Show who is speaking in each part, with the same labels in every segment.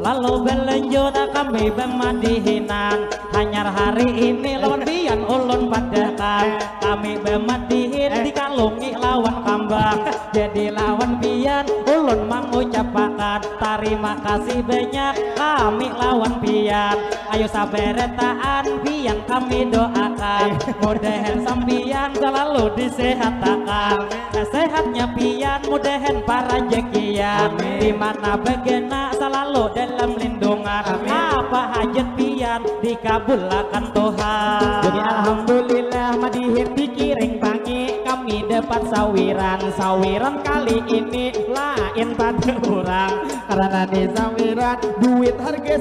Speaker 1: lalu berlanjut kami bermadihinan. Hanyar hari ini lawan bian ulun padakan, kami bermadihin dikalungi lawan kambang. Jadi lawan bian ulun mengucapkan terima kasih banyak kami lawan bian. Ayo saberetaan bian kami doakan, mudahan sambian selalu disehatakan. Sehatnya pian mudahan para jekian, dimana begena selalu dalam lindungan. Apa hajat pian dikabulkan Tuhan.
Speaker 2: Jadi alhamdulillah madihin dikiring pangi, kami dapat sawiran kali ini lain pada orang. Karena di sawiran duit harga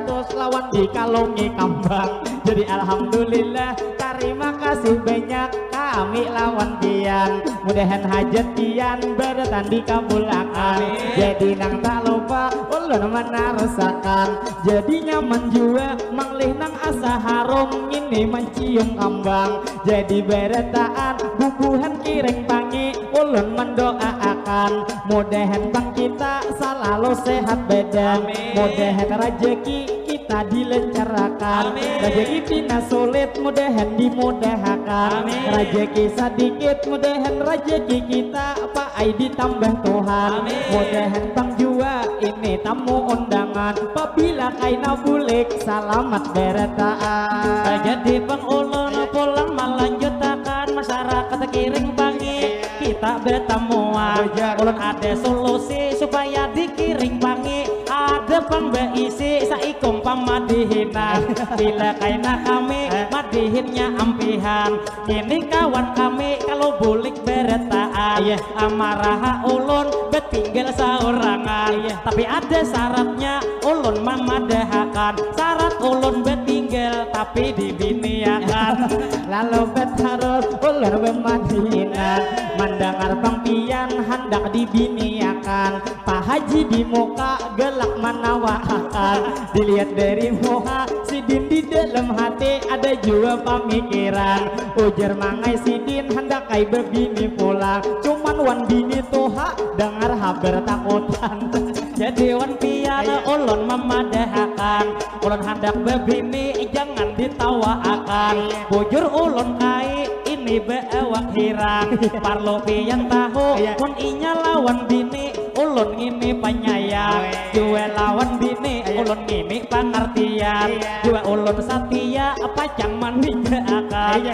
Speaker 2: 100 lawan dikalungi kambang. Jadi alhamdulillah terima kasih banyak kami lawan pian, mudahan hajat pian beratan dikabulkan. Jadi nang tak lupa ulun menarasakan, jadi nyaman jua manglih nang asa harum ini mencium kambang. Jadi beretaan bubuhan kiring pangi ulun mendoakan, mudahan bang kita selalu sehat badan, mudahan rezeki kita dilancarkan, rezeki pina sulit mudahan dimudahkan, rezeki sedikit mudahan rezeki kita Pak Ai ditambah Tuhan. Mudahan bang jua ini tamu undangan, apabila kaina bulik selamat beretaan.
Speaker 1: Jadi bang ulun pulang melanjutkan masyarakat kiring pangi kita bertemuan. Ulun ada solusi supaya dikiring pangi ada bang beisi saikum pamadihinan. Bila kaina kami madihinnya ampihan, ini kawan kami kalau bulik beretaan. Amarah ulun betinggal seorangan, tapi ada syaratnya ulun memadahakan. Syarat ulun betinggal tapi dibiniakan.
Speaker 2: Lalu bet harus ulun memadihinan, mendengar bang pian hendak dibiniakan. Pak Haji di muka gelak menawarkan, dilihat dari muka sidin di dalam hati ada juga pemikiran. Ujar mangai sidin hendak kai bebini pulang, cuman wan bini toha dengar haber takutan.
Speaker 1: Jadi wan pian ulun memadahakan, ulun hendak bebini jangan ditawaakan. Bujur ulun kai ini beewak hirang, parlo pian tahu pun inya lawan bini ulun ini penyayang. Jua lawan bini ulun ini pengertian, jua ulun setia pacang manika akan.